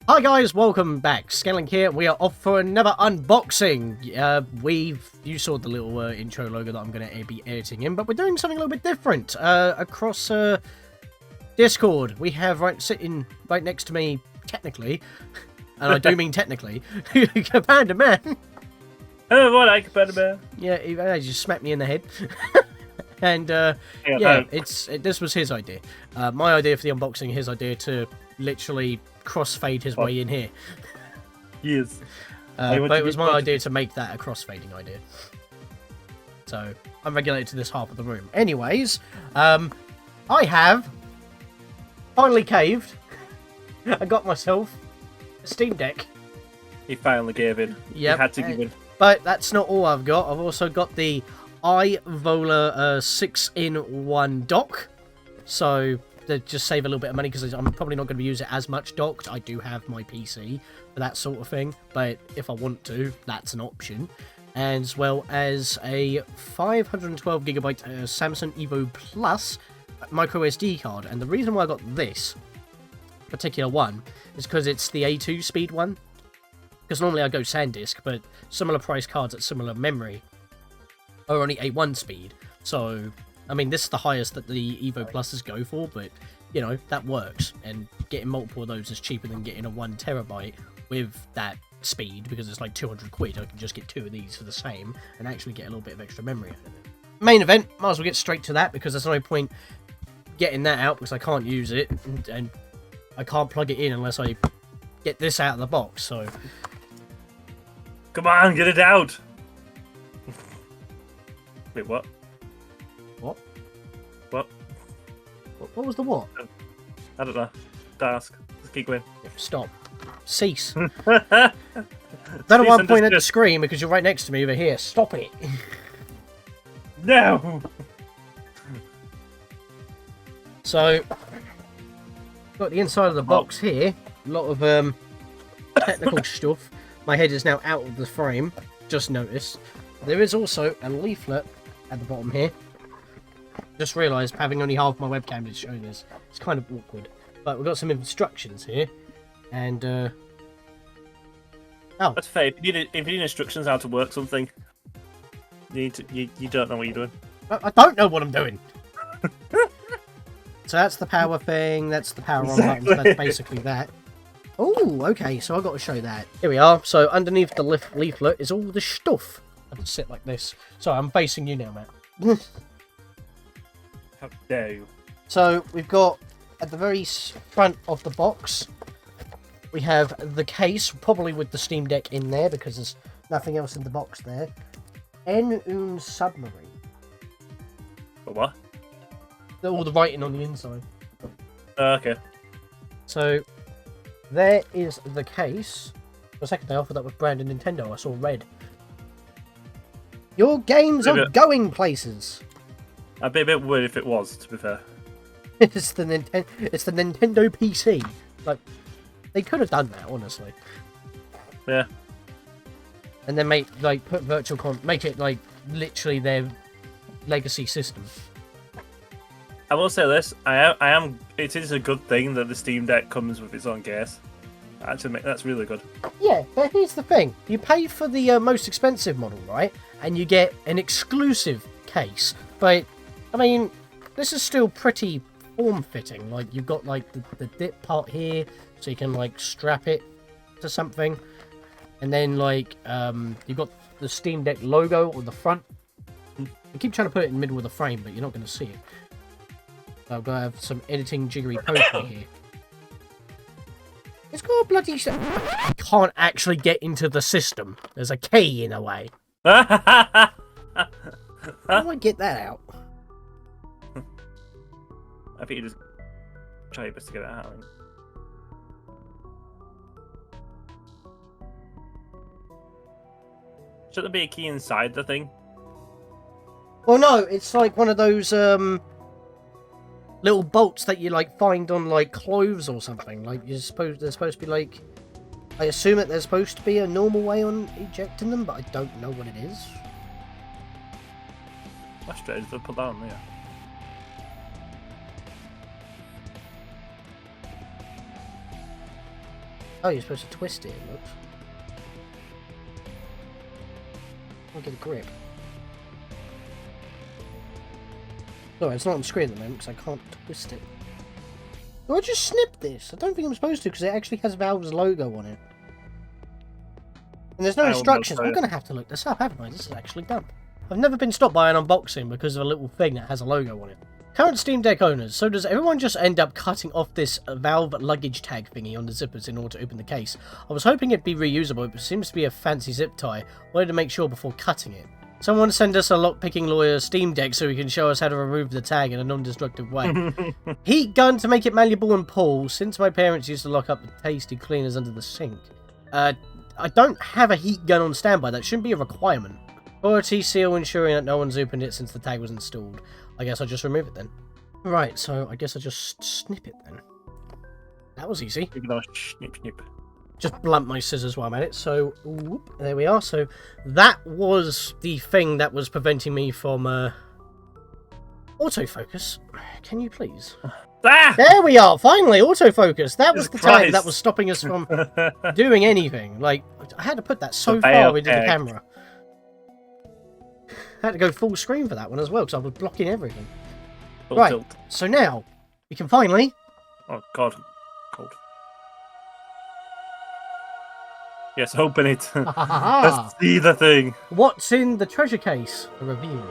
Hi guys, welcome back. Scatlink here. We are off for another unboxing. You saw the little intro logo that I'm going to be editing in, but we're doing something a little bit different. Across Discord, we have sitting right next to me, technically, and I do mean technically, Kapandaman. Oh, what like Kapandaman? Yeah, he just smacked me in the head. And this was his idea. My idea for the unboxing, his idea to literally crossfade his way in here. Yes. But it was my idea to make that a crossfading idea. So I'm regulated to this half of the room. Anyways, I have finally caved. I got myself a Steam Deck. He finally gave in. Yep. He had to give in. But that's not all I've got. I've also got the iVoler 6-in-1 dock. So to just save a little bit of money, because I'm probably not going to use it as much docked. I do have my PC for that sort of thing, but if I want to, that's an option. As well as a 512GB Samsung Evo-Plus micro SD card. And the reason why I got this particular one is because it's the A2 speed one. Because normally I go SanDisk, but similar price cards at similar memory are only A1 speed. So I mean, this is the highest that the Evo-Pluses go for, but, you know, that works. And getting multiple of those is cheaper than getting a 1TB with that speed, because it's like 200 quid. I can just get two of these for the same and actually get a little bit of extra memory out of it. Main event, might as well get straight to that, because there's no point getting that out, because I can't use it, and I can't plug it in unless I get this out of the box, so... Come on, get it out! Wait, what? What? What? What was the what? I don't know. Don't ask. Just keep going. Stop. Cease. I don't know why I'm pointing at the screen, because you're right next to me over here. Stop it. No! So, got the inside of the box here. A lot of technical stuff. My head is now out of the frame. Just noticed. There is also a leaflet at the bottom here. Just realised, having only half my webcam to show this, it's kind of awkward. But we've got some instructions here, and oh, That's fair. If you need instructions how to work something, you don't know what you're doing. I don't know what I'm doing. So that's the power thing. That's the power on button. So that's basically that. Oh, okay. So I got to show that. Here we are. So underneath the leaflet is all the stuff. I have to sit like this. So I'm facing you now, Matt. How dare you? So we've got at the very front of the box, we have the case, probably with the Steam Deck in there, because there's nothing else in the box there. En un submarine. What? All the writing on the inside. Okay. So there is the case. For a second, I thought that was branded Nintendo. I saw red. Your games are going places. I'd be a bit worried if it was, to be fair. It's the Nintendo PC. Like, they could have done that, honestly. Yeah. And then make put make it like literally their legacy system. I will say this: I am. It is a good thing that the Steam Deck comes with its own case. Actually, that's really good. Yeah, but here's the thing: you pay for the most expensive model, right? And you get an exclusive case. But I mean, this is still pretty form-fitting. Like, you've got like the dip part here, so you can like strap it to something, and then like you've got the Steam Deck logo on the front. I keep trying to put it in the middle of the frame, but you're not going to see it. So I've got to have some editing jiggery pokery here. It's got a bloody... I can't actually get into the system. There's a key in a way. How do I get that out? I think you just try your best to get it out. Shouldn't there be a key inside the thing? Well, no, it's like one of those little bolts that you like find on like clothes or something. Like they're supposed to be like, I assume that there's supposed to be a normal way on ejecting them, but I don't know what it is. That's strange. They'll put that on there. Oh, you're supposed to twist it, it looks. I'll get a grip. Sorry, it's not on screen at the moment because I can't twist it. Do I just snip this? I don't think I'm supposed to because it actually has Valve's logo on it. And there's no instructions. I'm going to have to look this up, haven't I? This is actually dumb. I've never been stopped by an unboxing because of a little thing that has a logo on it. Current Steam Deck owners, so does everyone just end up cutting off this Valve luggage tag thingy on the zippers in order to open the case? I was hoping it'd be reusable, but it seems to be a fancy zip tie. Wanted to make sure before cutting it. Someone send us a lockpicking lawyer Steam Deck so he can show us how to remove the tag in a non-destructive way. Heat gun to make it malleable and pull, since my parents used to lock up the tasty cleaners under the sink. I don't have a heat gun on standby, that shouldn't be a requirement. Quality seal ensuring that no one's opened it since the tag was installed. I guess I'll just remove it then. Right, so I guess I'll just snip it then. That was easy. Snip, snip. Just blunt my scissors while I'm at it. So, whoop, there we are. So, that was the thing that was preventing me from autofocus. Can you please? Ah! There we are, finally, autofocus. That was the tag Christ. that was stopping us from doing anything. Like, I had to put that so far into the camera. I had to go full screen for that one as well, because I was blocking everything. Full Right, tilt. so now, we can finally... Oh, God. Cold. Yes, open it. Let's see the thing. What's in the treasure case? A reveal.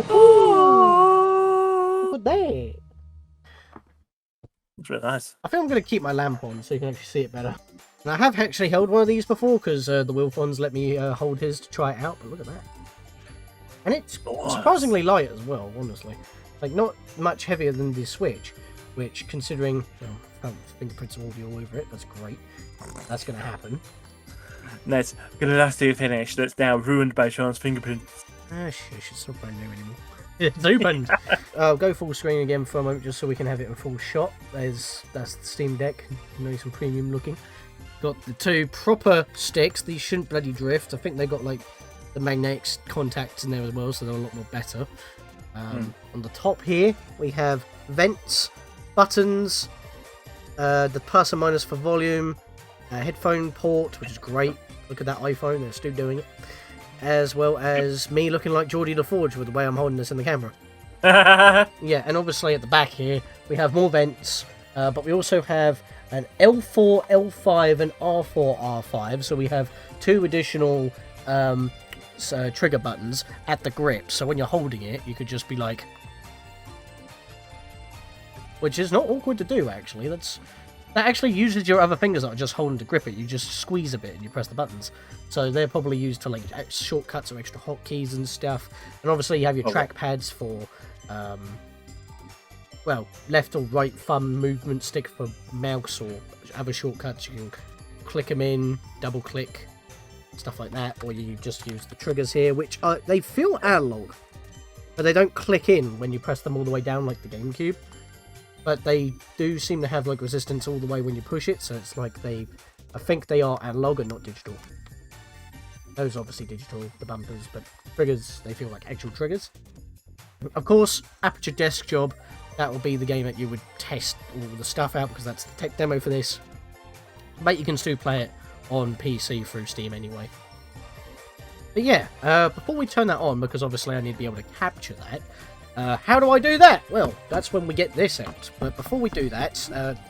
Oh. Look at that. It's really nice. I think I'm going to keep my lamp on so you can actually see it better. And I have actually held one of these before because the Wilfons let me hold his to try it out, but look at that. And it's surprisingly light as well, honestly. Like, not much heavier than the Switch, which, considering... Oh, fingerprints all over it, that's great. That's going to happen. That's going to last till you finish. That's now ruined by Sean's fingerprints. Ah, shush, it's not brand new anymore. It's opened! I'll go full screen again for a moment just so we can have it in full shot. That's the Steam Deck, nice and premium looking. Got the two proper sticks. These shouldn't bloody drift. I think they got like the magnetic contacts in there as well, so they're a lot more better. On the top here we have vents, buttons, the plus and minus for volume, headphone port, which is great. Look at that iPhone, they're still doing it. As well as me looking like Geordie LaForge with the way I'm holding this in the camera. Yeah, and obviously at the back here we have more vents, but we also have an L4, L5 and R4, R5, so we have two additional trigger buttons at the grip, so when you're holding it you could just be like, which is not awkward to do actually. That actually uses your other fingers that are just holding to grip it. You just squeeze a bit and you press the buttons, so they're probably used to like shortcuts or extra hotkeys and stuff. And obviously you have your track pads for well, left or right thumb movement stick for mouse or other shortcuts. You can click them in, double click, stuff like that, or you just use the triggers here, which they feel analog, but they don't click in when you press them all the way down like the GameCube. But they do seem to have like resistance all the way when you push it, so it's like I think they are analog and not digital. Those are obviously digital, the bumpers, but triggers, they feel like actual triggers. Of course, Aperture Desk Job, that will be the game that you would test all the stuff out because that's the tech demo for this. But you can still play it on PC through Steam anyway. But yeah, before we turn that on, because obviously I need to be able to capture that, how do I do that? Well, that's when we get this out. But before we do that,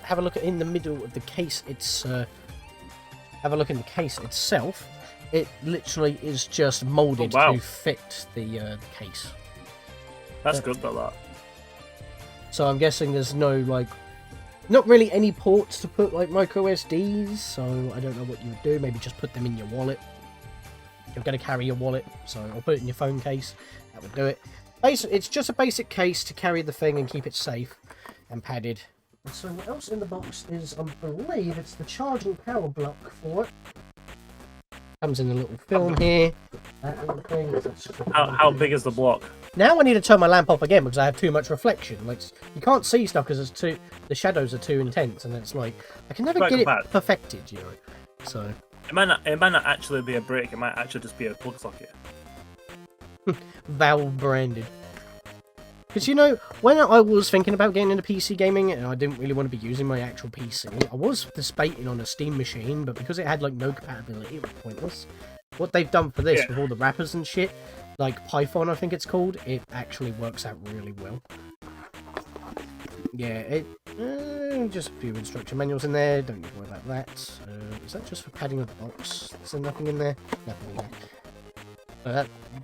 have a look in the middle of the case. Have a look in the case itself. It literally is just molded to fit the case. That's good about that. So I'm guessing there's no not really any ports to put like micro SDs. So I don't know what you would do. Maybe just put them in your wallet. You're going to carry your wallet, so I'll put it in your phone case. That would do it. It's just a basic case to carry the thing and keep it safe and padded. And so what else in the box is, I believe it's the charging power block for it. Comes in a little film here. That little thing. How big is the block? Now I need to turn my lamp off again because I have too much reflection. Like, you can't see stuff because the shadows are too intense, and it's like I can never get it perfected, you know. So it might not actually be a brick. It might actually just be a plug socket. Valve branded. Because, you know, when I was thinking about getting into PC gaming, and I didn't really want to be using my actual PC, I was debating on a Steam machine, but because it had, like, no compatibility, it was pointless. What they've done for this, with all the wrappers and shit, like Python, I think it's called, it actually works out really well. Yeah, just a few instruction manuals in there, don't need to worry about that. Is that just for padding of the box? Is there nothing in there? Nothing in there.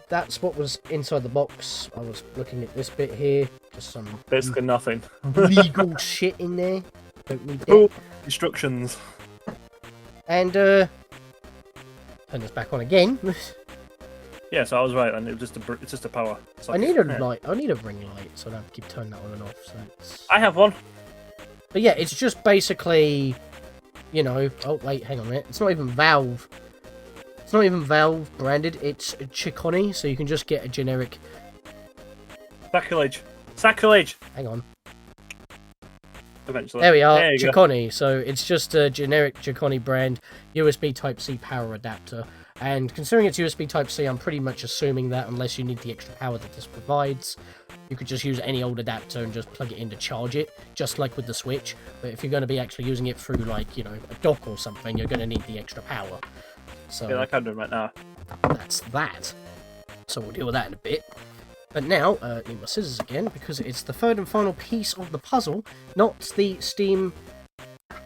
That's what was inside the box. I was looking at this bit here. Just some basically nothing. legal shit in there. Don't need that. Instructions. And turn this back on again. Yeah, so I was right, and it's just a power socket. I need a light. I need a ring light, so I don't have to keep turning that on and off. So it's... I have one. But yeah, it's just basically, you know. Oh wait, hang on a minute. It's not even Valve. It's not even Valve branded, it's Chiconi, so you can just get a generic... Sacrilege. Sacrilege! Hang on. Eventually. There we are, there Chiconi. So it's just a generic Chiconi brand USB Type-C power adapter. And considering it's USB Type-C, I'm pretty much assuming that unless you need the extra power that this provides, you could just use any old adapter and just plug it in to charge it, just like with the Switch. But if you're going to be actually using it through, like, you know, a dock or something, you're going to need the extra power. So yeah, like I'm doing right now. That's that. So we'll deal with that in a bit. But now, need my scissors again, because it's the third and final piece of the puzzle, not the Steam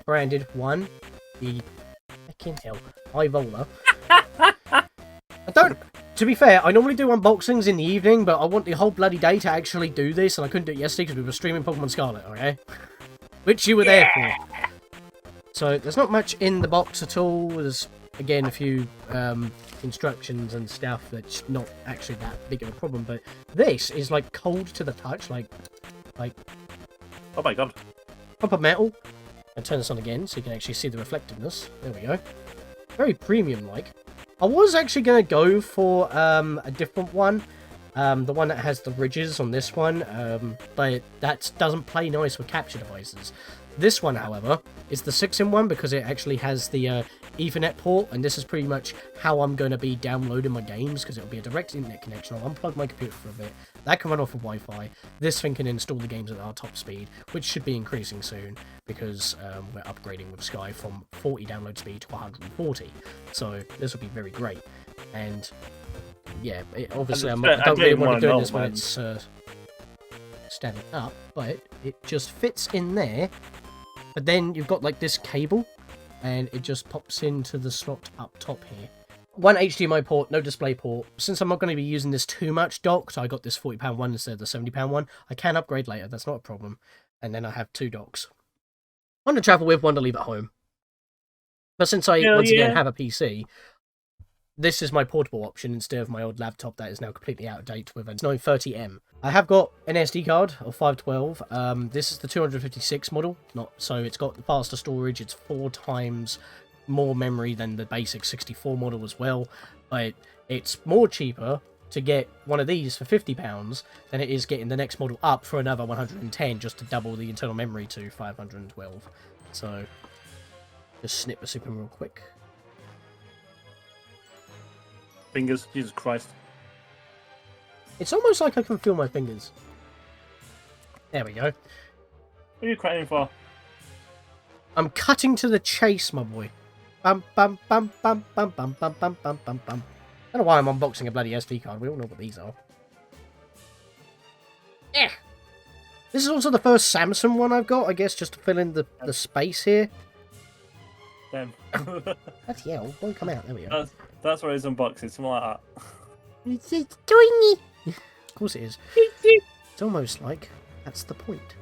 branded one, the fucking hell, iVoler. I don't, to be fair, I normally do unboxings in the evening, but I want the whole bloody day to actually do this, and I couldn't do it yesterday because we were streaming Pokemon Scarlet, okay? Which you were there for. So there's not much in the box at all. There's, again, a few instructions and stuff that's not actually that big of a problem, but this is like cold to the touch, like oh my god, proper metal. And turn this on again so you can actually see the reflectiveness. There we go. Very premium like. I was actually going to go for a different one, the one that has the ridges on this one, but that doesn't play nice with capture devices. This one, however, is the 6-in-1 because it actually has the Ethernet port, and this is pretty much how I'm going to be downloading my games, because it'll be a direct internet connection. I'll unplug my computer for a bit. That can run off of Wi-Fi. This thing can install the games at our top speed, which should be increasing soon, because we're upgrading with Sky from 40 download speed to 140. So this will be very great. And yeah, obviously I don't really want to do this when it's standing up, but it just fits in there. But then you've got like this cable, and it just pops into the slot up top here. One HDMI port, no display port. Since I'm not going to be using this too much dock, so I got this £40 one instead of the £70 one. I can upgrade later, that's not a problem. And then I have 2 docks. One to travel with, one to leave at home. But since I, again, have a PC, this is my portable option instead of my old laptop that is now completely out of date with a 930M. I have got an SD card of 512. This is the 256 model, so it's got faster storage. It's 4 times more memory than the basic 64 model as well. But it's more cheaper to get one of these for £50 than it is getting the next model up for another 110 just to double the internal memory to 512. So just snip the super real quick. Fingers, Jesus Christ. It's almost like I can feel my fingers. There we go. What are you crying for? I'm cutting to the chase, my boy. Bum bum bum bum bum bum bum bum bum bum bum. I don't know why I'm unboxing a bloody SD card. We all know what these are. Yeah. This is also the first Samsung one I've got, I guess, just to fill in the space here. Damn. That's hell. Don't come out. There we go. That's where it's unboxing, something like that. It's tiny. Of course it is. It's almost like that's the point.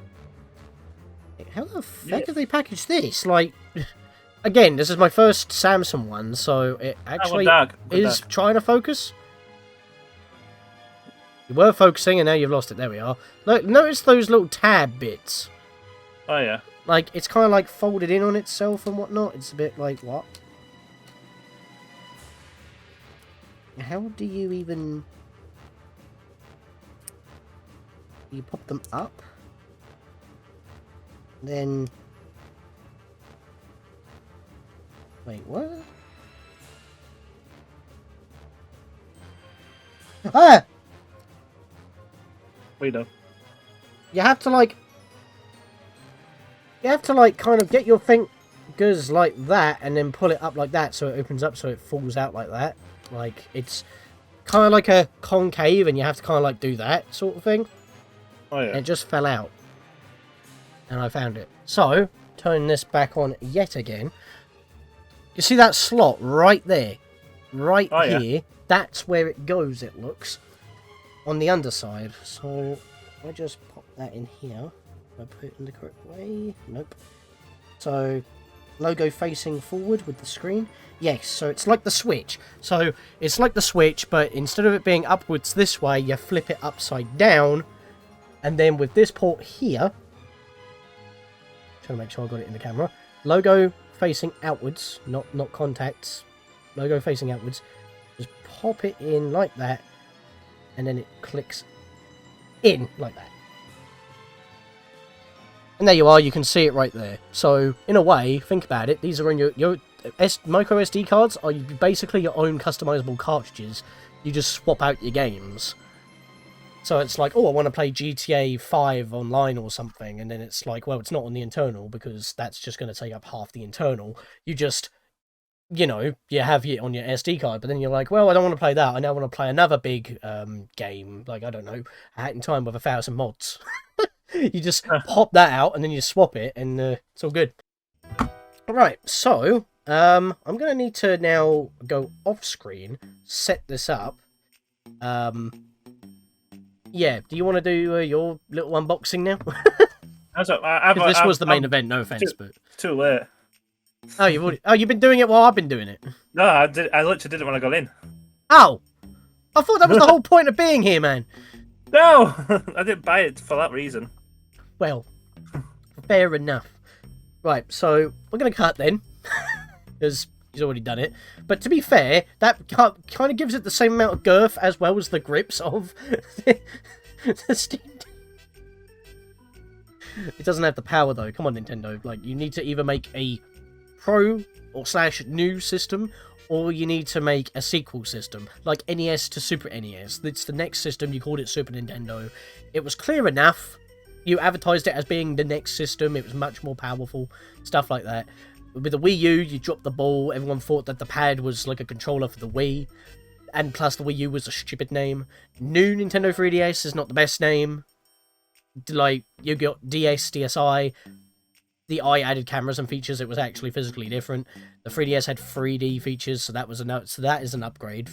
How the fuck have they packaged this? Like, again, this is my first Samsung one, so it actually is trying to focus. You were focusing, and now you've lost it. There we are. Look, notice those little tab bits. Oh, yeah. Like, it's kind of like folded in on itself and whatnot. It's a bit like, what? How do you even... You pop them up? Then... Wait, what? Ah! We know. you have to like kind of get your fingers like that and then pull it up like that so it opens up so it falls out like that. Like it's kind of like a concave and you have to kind of like do that sort of thing. Oh yeah. And it just fell out. And I found it. So, turn this back on yet again. You see that slot right there? Right here? Yeah. That's where it goes, it looks. On the underside. So, I just pop that in here. I put it in the correct way. Nope. So, logo facing forward with the screen. Yes, so it's like the Switch. So, it's like the Switch, but instead of it being upwards this way, you flip it upside down. And then with this port here, trying to make sure I got it in the camera, logo facing outwards, not contacts, logo facing outwards, just pop it in like that, and then it clicks in like that. And there you are, you can see it right there. So, in a way, think about it, these are in your micro SD cards are basically your own customizable cartridges. You just swap out your games. So it's like, oh, I want to play GTA 5 online or something, and then it's like, well, it's not on the internal, because that's just going to take up half the internal. You just, you know, you have it on your SD card, but then you're like, well, I don't want to play that, I now want to play another big game, like, I don't know, A Hat in Time with 1,000 mods. You just pop that out, and then you swap it, and it's all good. Right, so, I'm going to need to now go off-screen, set this up. Yeah, do you want to do your little unboxing now? This was the main event, no offense, but too late. Oh, you've been doing it while I've been doing it. No, I literally did it when I got in. Oh, I thought that was the whole point of being here, man. No, I didn't buy it for that reason. Well, fair enough. Right, so we're gonna cut then, because he's already done it. But to be fair, that kind of gives it the same amount of girth as well as the grips of the Steam. It doesn't have the power though. Come on, Nintendo. Like, you need to either make a pro or / new system, or you need to make a sequel system, like NES to Super NES. It's the next system. You called it Super Nintendo. It was clear enough. You advertised it as being the next system. It was much more powerful, stuff like that. With the Wii U, you dropped the ball. Everyone thought that the pad was like a controller for the Wii. And plus, the Wii U was a stupid name. New Nintendo 3DS is not the best name. Like, you got DS, DSi. The I added cameras and features. It was actually physically different. The 3DS had 3D features, so that is an upgrade.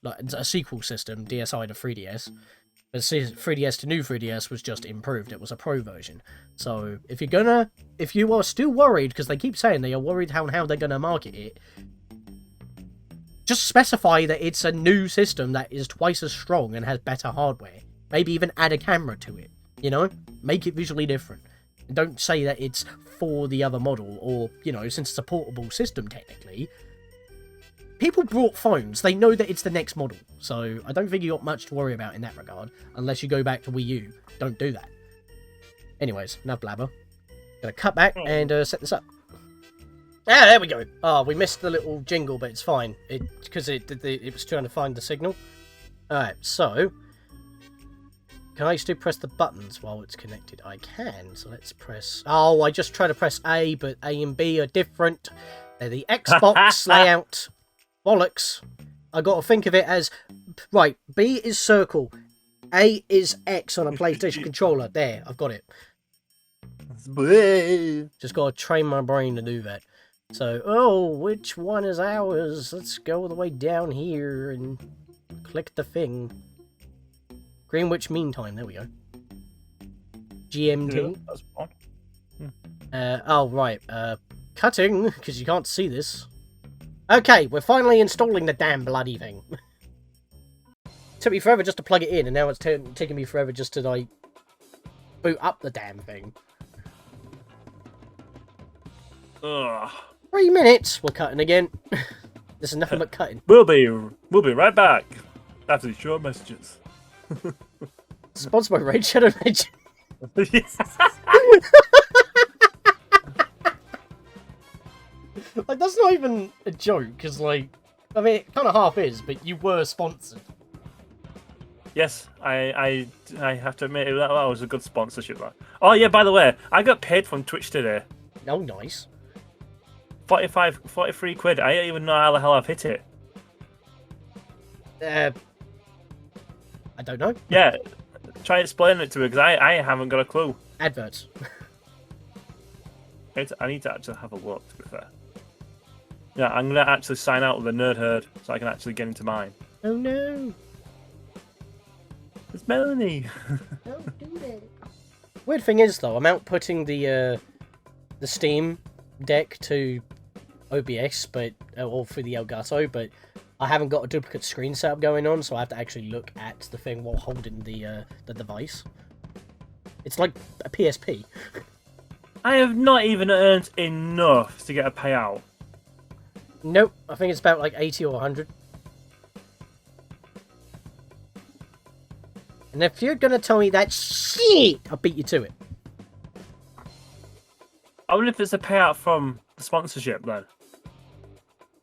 Like a sequel system, DSi to 3DS. But 3DS to new 3DS was just improved. It was a pro version. So if you are still worried, because they keep saying they are worried how they're gonna market it, just specify that it's a new system that is twice as strong and has better hardware. Maybe even add a camera to it. You know, make it visually different. And don't say that it's for the other model, or, you know, since it's a portable system technically. People brought phones. They know that it's the next model. So I don't think you got much to worry about in that regard. Unless you go back to Wii U. Don't do that. Anyways, enough blabber. Gonna cut back and set this up. Ah, there we go. Oh, we missed the little jingle, but it's fine. Because it was trying to find the signal. Alright, so... Can I still press the buttons while it's connected? I can, so let's press... Oh, I just tried to press A, but A and B are different. They're the Xbox layout. Bollocks. I got to think of it as... Right, B is circle. A is X on a PlayStation controller. There, I've got it. Just got to train my brain to do that. So, oh, which one is ours? Let's go all the way down here and click the thing. Greenwich Mean Time, there we go. GMT. Yeah, that's fun. Oh, right. Cutting, because you can't see this. Okay, we're finally installing the damn bloody thing. Took me forever just to plug it in, and now it's taking me forever just to, like, boot up the damn thing. Ugh. 3 minutes! We're cutting again. This is nothing but cutting. We'll be right back after these short messages. Sponsored by Raid Shadow Legends. Like, that's not even a joke, because, like, I mean, it kind of half is, but you were sponsored. Yes, I have to admit that was a good sponsorship. That. Oh yeah, by the way, I got paid from Twitch today. Oh, nice. 43 quid. I don't even know how the hell I've hit it. I don't know. Yeah, try explaining it to me because I haven't got a clue. Adverts. I need to actually have a look, to be fair. Yeah, I'm going to actually sign out with the Nerd Herd so I can actually get into mine. Oh no. It's Melanie. Don't do that. Weird thing is, though, I'm outputting the Steam Deck to OBS, but or for the Elgato, but I haven't got a duplicate screen setup going on, so I have to actually look at the thing while holding the device. It's like a PSP. I have not even earned enough to get a payout. Nope, I think it's about like 80 or 100. And if you're gonna tell me that shit, I'll beat you to it. I wonder if it's a payout from the sponsorship then.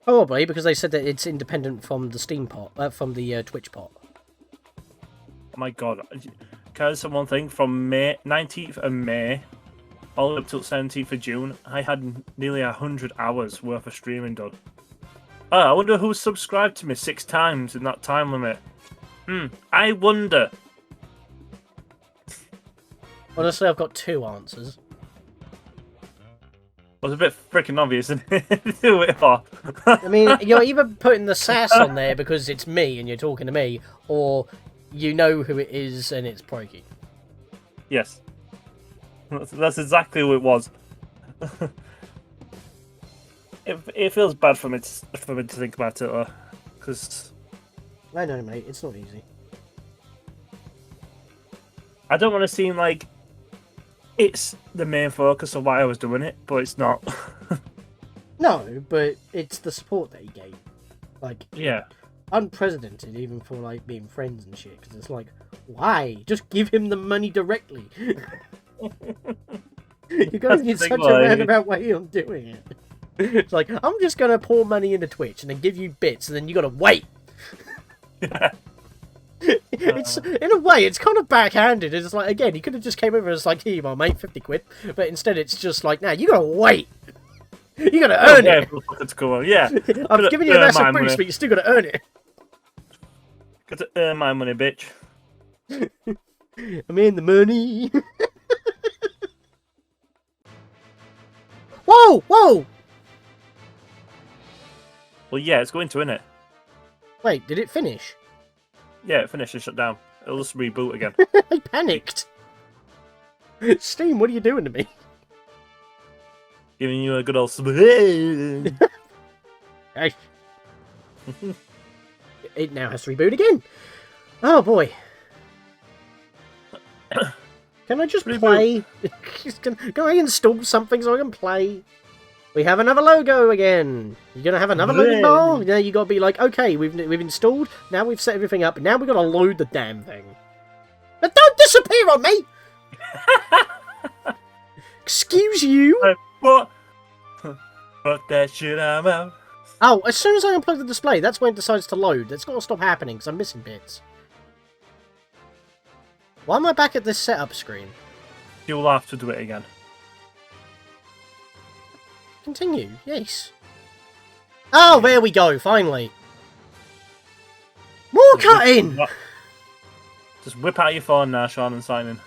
Probably, because they said that it's independent from the Steam pot, from the Twitch pot. Oh my god. Can I say one thing? From May 19th of May all the way up till 17th of June, I had nearly 100 hours worth of streaming done. Oh, I wonder who subscribed to me 6 times in that time limit. I wonder. Honestly, I've got 2 answers. It was a bit freaking obvious, isn't it? Do it off. I mean, you're either putting the sass on there because it's me and you're talking to me, or you know who it is and it's Prokey. Yes. That's exactly what it was. It feels bad for me to think about it, though. Because... I know, mate. It's not easy. I don't want to seem like it's the main focus of why I was doing it, but it's not. No, but it's the support that he gave. Like, yeah. Unprecedented, even for, like, being friends and shit. Because it's like, why? Just give him the money directly. You're going in such a roundabout way on doing it. It's like, I'm just going to pour money into Twitch and then give you bits, and then you got to wait. Yeah. It's in a way, it's kind of backhanded. It's like, again, he could have just came over and was like, here, my mate, 50 quid. But instead, it's just like, nah, you gotta wait. You gotta earn it. It's cool. Yeah. I've given you a massive boost, but you still gotta earn it. Got to earn my money, bitch. I'm in the money. Whoa, whoa. Well, yeah, it's going to, innit? Wait, did it finish? Yeah, it finished and shut down. It'll just reboot again. I panicked. Steam, what are you doing to me? Giving you a good old... Hey. It now has to reboot again. Oh, boy. Can I just play? Can I install something so I can play? We have another logo again. You're gonna have another loading bar? Yeah, you gotta be like, okay, we've installed. Now we've set everything up. Now we've got to load the damn thing. But don't disappear on me. Excuse you. What? Fuck that shit, I'm out. Oh, as soon as I unplug the display, that's when it decides to load. That's got to stop happening because I'm missing bits. Why am I back at this setup screen? You'll have to do it again. Continue, yes. Oh, there we go, finally. More cutting! Just whip out your phone now, Sean, and sign in.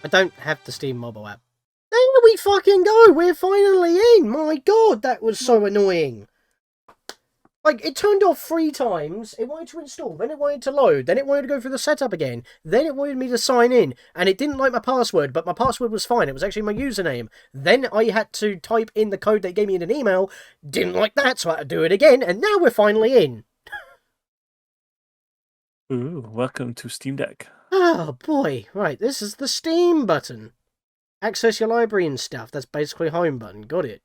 I don't have the Steam mobile app. There we fucking go! We're finally in! My god, that was so annoying. Like, it turned off 3 times, it wanted to install, then it wanted to load, then it wanted to go through the setup again, then it wanted me to sign in, and it didn't like my password, but my password was fine, it was actually my username. Then I had to type in the code they gave me in an email, didn't like that, so I had to do it again, and now we're finally in. Ooh, welcome to Steam Deck. Oh boy, right, this is the Steam button. Access your library and stuff, that's basically home button, got it.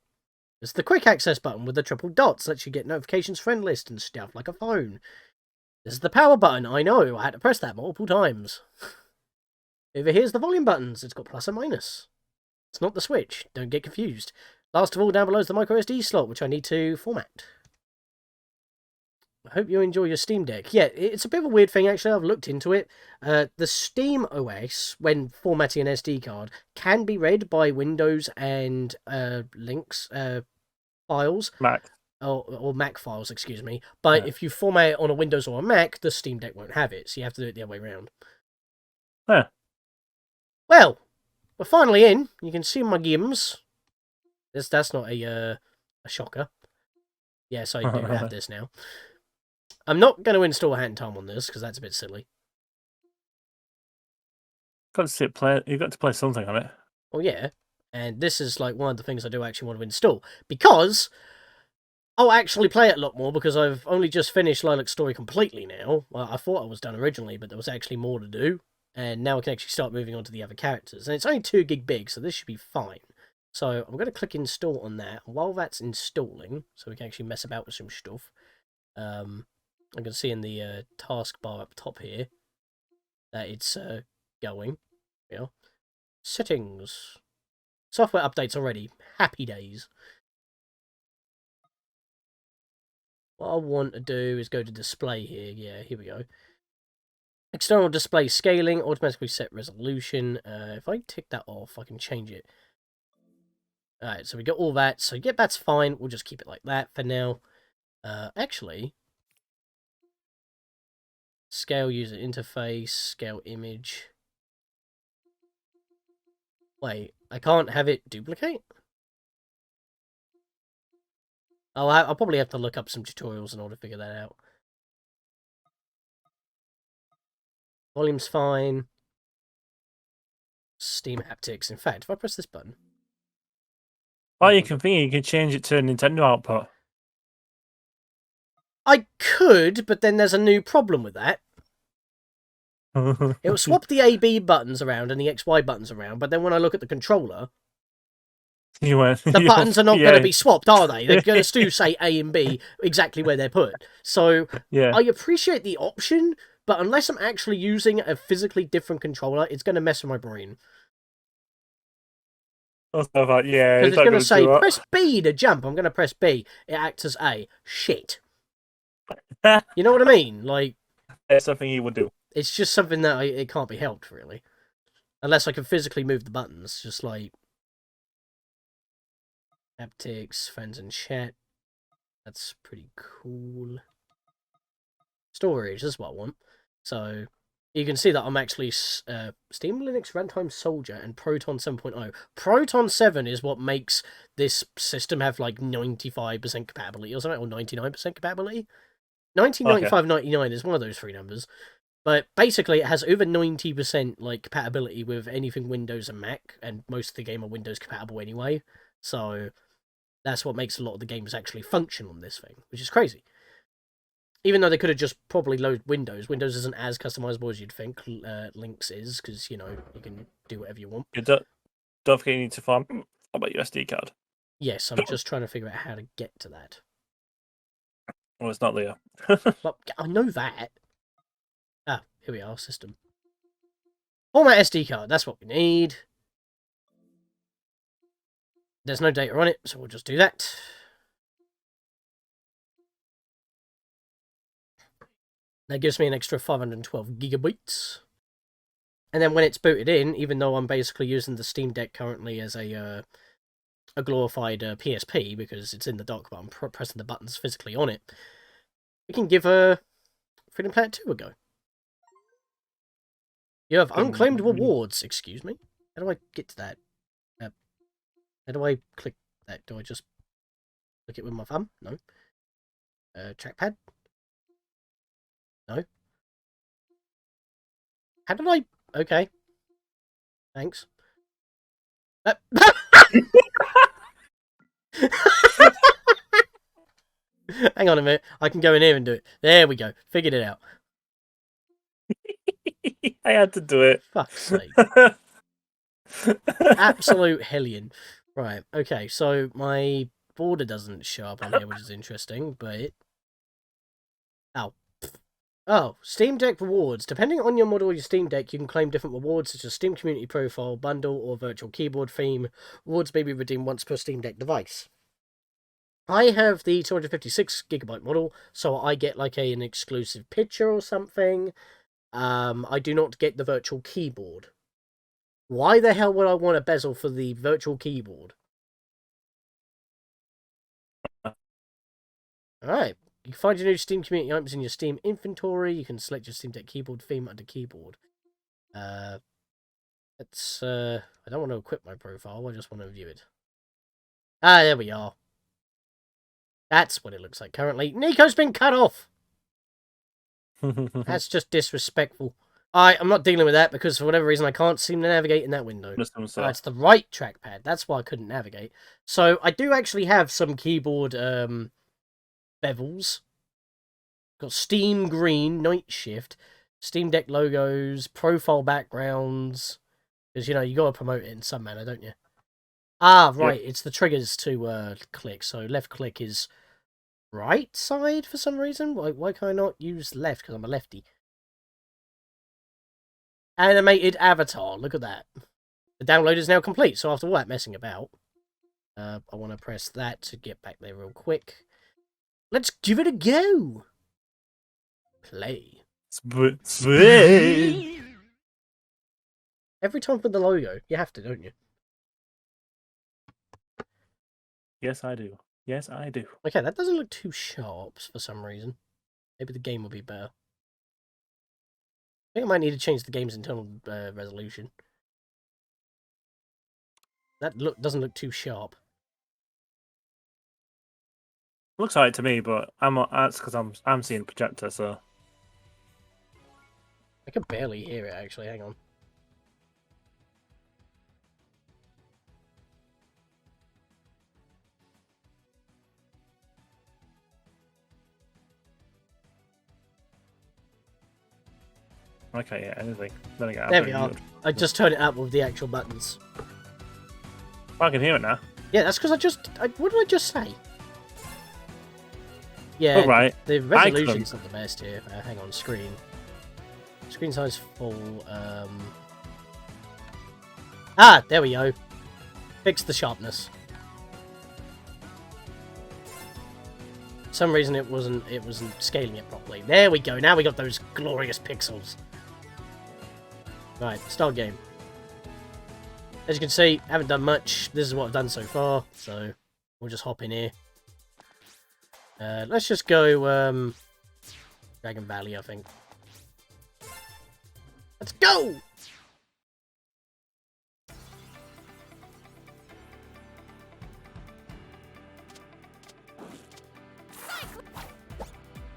It's the quick access button with the triple dots, lets you get notifications, friend list and stuff like a phone. This is the power button, I know, I had to press that multiple times. Over here's the volume buttons, it's got plus and minus. It's not the Switch, don't get confused. Last of all, down below is the microSD slot, which I need to format. I hope you enjoy your Steam Deck. Yeah, it's a bit of a weird thing, actually. I've looked into it. The Steam OS, when formatting an SD card, can be read by Windows and Linux files, Mac. or Mac files, excuse me. But if you format it on a Windows or a Mac, the Steam Deck won't have it, so you have to do it the other way around. Huh. Well, we're finally in. You can see my games. That's not a shocker. Yes, I do have this now. I'm not going to install Hand Time on this, because that's a bit silly. You've got to play something on it. Well, yeah. And this is like one of the things I do actually want to install. Because I'll actually play it a lot more, because I've only just finished Lilac Story completely now. Well, I thought I was done originally, but there was actually more to do. And now I can actually start moving on to the other characters. And it's only 2 gig big, so this should be fine. So I'm going to click install on that. While that's installing, so we can actually mess about with some stuff, I can see in the taskbar up top here that it's going. Yeah. Settings. Software updates already. Happy days. What I want to do is go to display here. Yeah, here we go. External display scaling, automatically set resolution. If I tick that off, I can change it. Alright, so we got all that. So yeah, that's fine. We'll just keep it like that for now. Actually, scale user interface, scale image. Wait, I can't have it duplicate? Oh, I'll probably have to look up some tutorials in order to figure that out. Volume's fine. Steam haptics. In fact, if I press this button... Oh, you can change it to a Nintendo output. I could, but then there's a new problem with that. It will swap the A-B buttons around and the X-Y buttons around, but then when I look at the controller, the buttons are not going to be swapped, are they? They're going to still say A and B exactly where they're put. So I appreciate the option, but unless I'm actually using a physically different controller, it's going to mess with my brain. Because it's going to say, press B to jump. I'm going to press B. It acts as A. Shit. You know what I mean? Like, it's something you would do. It's just something that it can't be helped, really. Unless I can physically move the buttons, just like... haptics, friends and chat. That's pretty cool. Storage, this is what I want. So, you can see that I'm actually Steam Linux Runtime Soldier and Proton 7.0. Proton 7 is what makes this system have like 95% compatibility or something, or 99% compatibility. 1995, 99 is one of those 3 numbers. But basically, it has over 90% like compatibility with anything Windows and Mac, and most of the game are Windows compatible anyway. So that's what makes a lot of the games actually function on this thing, which is crazy. Even though they could have just probably loaded Windows. Windows isn't as customizable as you'd think. Linux is, because, you know, you can do whatever you want. Don't forget you need to farm. How about your SD card? Yes, I'm just trying to figure out how to get to that. Well, it's not there. Well, I know that. Ah, here we are, system. Format SD card, that's what we need. There's no data on it, so we'll just do that. That gives me an extra 512 gigabytes. And then when it's booted in, even though I'm basically using the Steam Deck currently as a glorified PSP, because it's in the dock, but I'm pressing the buttons physically on it, we can give Freedom Planet 2 a go. You have unclaimed rewards. Excuse me? How do I get to that? How do I click that? Do I just click it with my thumb? No. Trackpad? No. How did I... Okay. Thanks. Hang on a minute. I can go in here and do it. There we go. Figured it out. I had to do it. Fuck's sake. Absolute hellion. Right, okay, so my border doesn't show up on here, which is interesting, but... Oh. Oh, Steam Deck rewards. Depending on your model of your Steam Deck, you can claim different rewards, such as Steam Community Profile, Bundle, or Virtual Keyboard Theme. Rewards may be redeemed once per Steam Deck device. I have the 256GB model, so I get like an exclusive picture or something. I do not get the virtual keyboard. Why the hell would I want a bezel for the virtual keyboard? Alright. You can find your new Steam community items in your Steam inventory. You can select your Steam Deck keyboard theme under keyboard. I don't want to equip my profile, I just want to view it. Ah, there we are. That's what it looks like currently. Nico's been cut off! That's just disrespectful. I'm not dealing with that because for whatever reason I can't seem to navigate in that window. It's the right trackpad. That's why I couldn't navigate. So I do actually have some keyboard bevels. Got Steam Green, Night Shift, Steam Deck logos, profile backgrounds. Because, you know, you got to promote it in some manner, don't you? Ah, right. Yep. It's the triggers to click. So left click is right side for some reason. Why can I not use left? Because I'm a lefty. Animated avatar. Look at that. The download is now complete. So after all that messing about, I want to press that to get back there real quick. Let's give it a go. Play. Sweet. Every time with the logo, you have to, don't you? Yes, I do. Yes, I do. Okay, that doesn't look too sharp for some reason. Maybe the game will be better. I think I might need to change the game's internal resolution. That doesn't look too sharp. Looks alright to me, but that's because I'm seeing projector, so I can barely hear it actually. Hang on. okay, yeah, anything. There we are. I just turned it up with the actual buttons. I can hear it now. Yeah, that's because what did I just say? Yeah, oh, right. The resolution's not the best here. Hang on, screen. Screen size full. Ah, there we go. Fix the sharpness. For some reason it wasn't scaling it properly. There we go. Now we got those glorious pixels. Right, start game. As you can see, I haven't done much. This is what I've done so far, so we'll just hop in here. Let's just go Dragon Valley, I think. Let's go!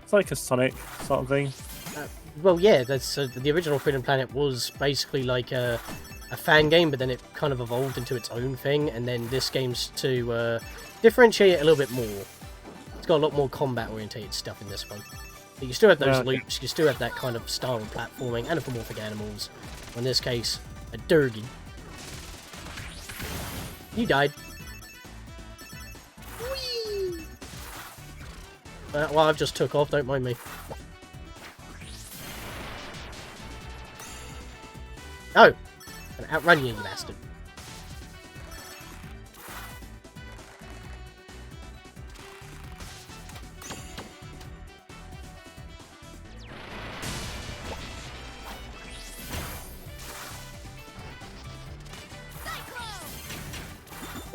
It's like a Sonic sort of thing. Well, yeah, that's the original Freedom Planet was basically like a fan game, but then it kind of evolved into its own thing, and then this game's to differentiate it a little bit more. It's got a lot more combat-orientated stuff in this one. But you still have those loops, you still have that kind of style of platforming, anthropomorphic animals. In this case, a Durgan. You died. Whee! Well, I've just took off, don't mind me. Oh! I'm gonna outrun you, you bastard.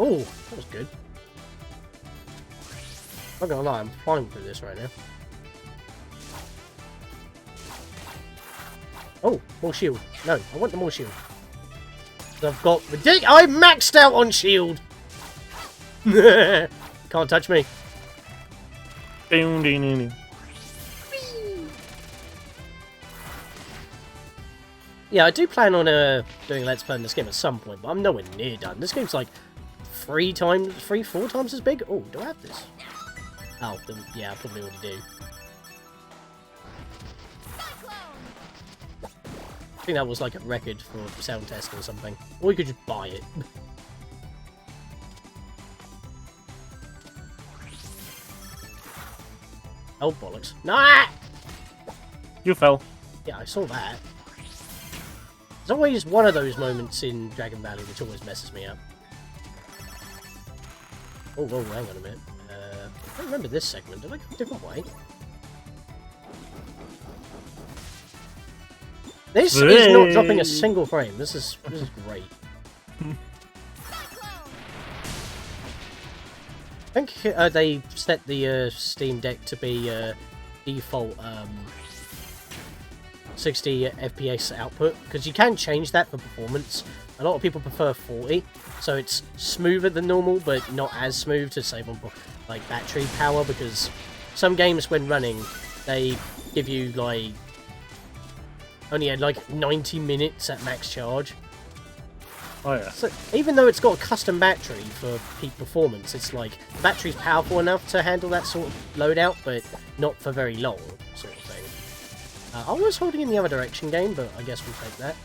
Oh, that was good. I'm not gonna lie, I'm flying through this right now. Oh, more shield. No, I want the more shield. I've got I'm maxed out on shield! Can't touch me. Yeah, I do plan on doing Let's Play in this game at some point, but I'm nowhere near done. This game's like 4 times as big. Oh, do I have this? Oh, yeah, I probably already do. I think that was like a record for sound test or something. Or you could just buy it. Oh, bollocks. Nah! You fell. Yeah, I saw that. There's always one of those moments in Dragon Valley which always messes me up. Oh, whoa, hang on a minute. I don't remember this segment. Did I go a different way? This is not dropping a single frame. This is great. I think they set the Steam Deck to be default 60 FPS output, because you can change that for performance. A lot of people prefer 40, so it's smoother than normal, but not as smooth to save on like battery power, because some games when running, they give you like only had like 90 minutes at max charge. Oh yeah. So even though it's got a custom battery for peak performance, it's like the battery's powerful enough to handle that sort of loadout, but not for very long, sort of thing. I was holding in the other direction game, but I guess we'll take that.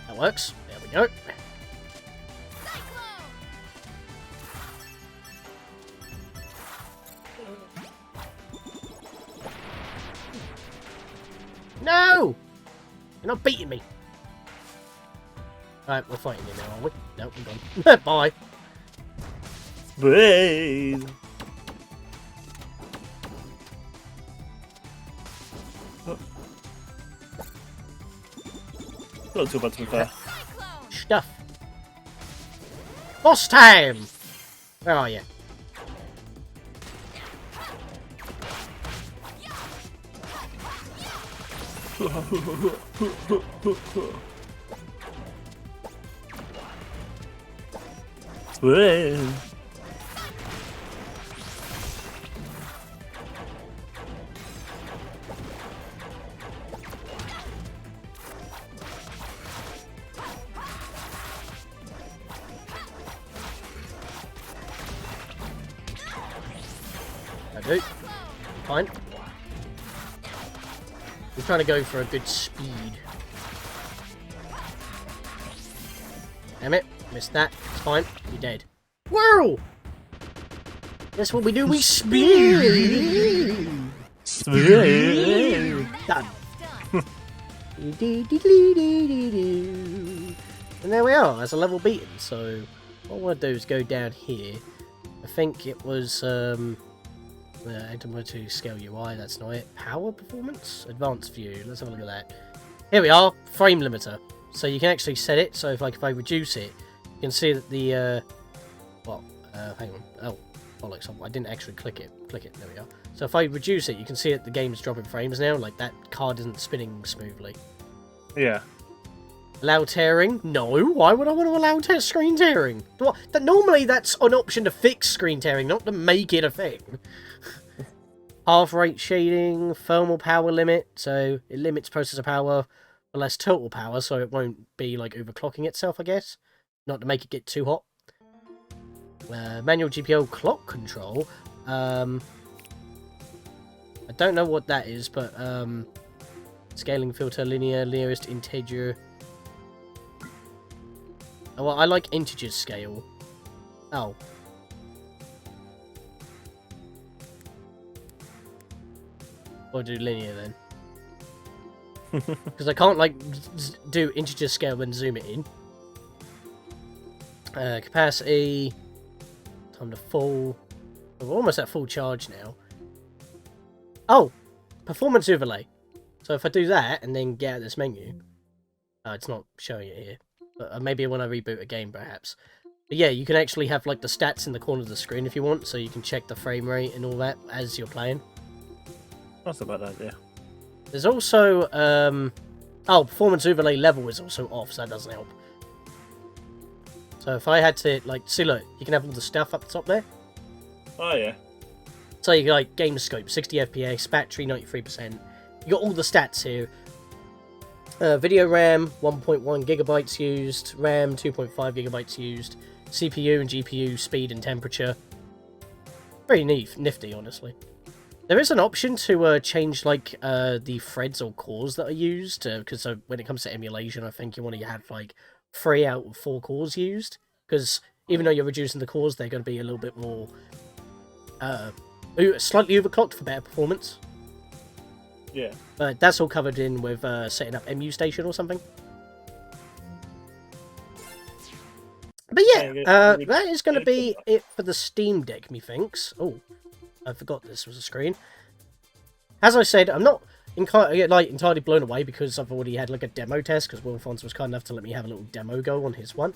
That works. There we go. No! You're not beating me. Alright, we're fighting you now, are we? No, we're gone. Bye. Breathe. Oh. Not too bad to be fair. Stuff. Boss time! Where are you? Breathe. I do. Fine. We're trying to go for a good speed. Damn it. Missed that. It's fine. You're dead. Whirl! That's what we do. We speed! Done. And there we are. That's a level beaten. So, what I want to do is go down here. I think it was, enter to scale UI, that's not it. Power performance? Advanced view, let's have a look at that. Here we are, frame limiter. So you can actually set it, so if I reduce it, you can see that the, hang on, oh, bollocks, I didn't actually click it, there we are. So if I reduce it, you can see that the game's dropping frames now, like that card isn't spinning smoothly. Yeah. Allow tearing? No, why would I want to allow screen tearing? Normally that's an option to fix screen tearing, not to make it a thing. Half rate shading, thermal power limit, so it limits processor power for less total power, so it won't be like overclocking itself, I guess. Not to make it get too hot. Manual GPU clock control. I don't know what that is, but scaling filter, linear, nearest integer. Oh, well, I like integer scale. Oh. Or do linear then. Because I can't, like, do integer scale and zoom it in. Capacity. Time to full. We're almost at full charge now. Oh! Performance overlay. So if I do that and then get out this menu. It's not showing it here. But maybe when I reboot a game, perhaps. But yeah, you can actually have, like, the stats in the corner of the screen if you want. So you can check the frame rate and all that as you're playing. That's a bad idea. There's also, performance overlay level is also off, so that doesn't help. So if I had to, like, see, look, you can have all the stuff up the top there. Oh, yeah. So you can, like, game scope, 60 FPS, battery, 93%. You got all the stats here. Video RAM, 1.1 gigabytes used. RAM, 2.5 gigabytes used. CPU and GPU, speed and temperature. Very nifty, honestly. There is an option to change, like, the threads or cores that are used, because when it comes to emulation, I think you want to have, like, 3 out of 4 cores used, because even though you're reducing the cores, they're going to be a little bit more, slightly overclocked for better performance. Yeah. But that's all covered in with setting up MU Station or something. But yeah, that is going to be it for the Steam Deck, methinks. Oh, I forgot this was a screen. As I said, I'm not entirely blown away because I've already had like a demo test because Will Fons was kind enough to let me have a little demo go on his one.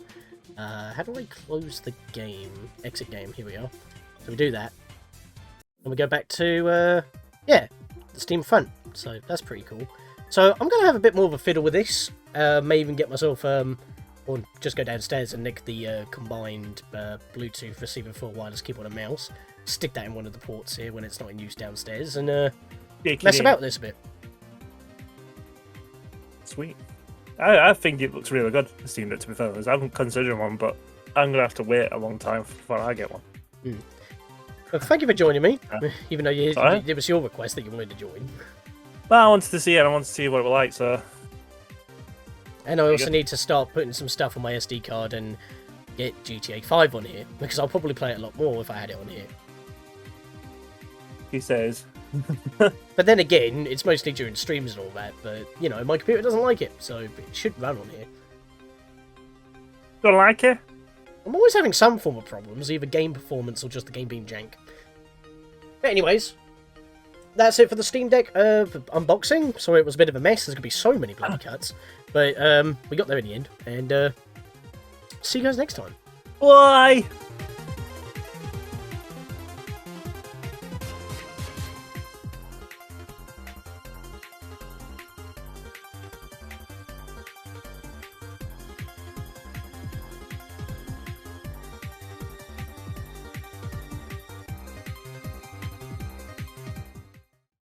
How do I close the game? Exit game, here we are. So we do that. And we go back to, yeah, the Steam front. So that's pretty cool. So I'm going to have a bit more of a fiddle with this. May even get myself, or just go downstairs and nick the combined Bluetooth receiver for a wireless keyboard and mouse. Stick that in one of the ports here when it's not in use downstairs and mess about with this a bit. Sweet. I think it looks really good, the Steam Deck, to be fair. I haven't considered one, but I'm going to have to wait a long time before I get one. Well, thank you for joining me, even though it was your request that you wanted to join. Well, I wanted to see it, and I wanted to see what it was like, so... And I also need to start putting some stuff on my SD card and get GTA 5 on here, because I'll probably play it a lot more if I had it on here. He says. But then again, it's mostly during streams and all that, but, you know, my computer doesn't like it, so it should run on here. Don't like it? I'm always having some form of problems, either game performance or just the game being jank. But anyways, that's it for the Steam Deck unboxing. Sorry it was a bit of a mess, there's going to be so many bloody cuts. But we got there in the end, and see you guys next time. Bye!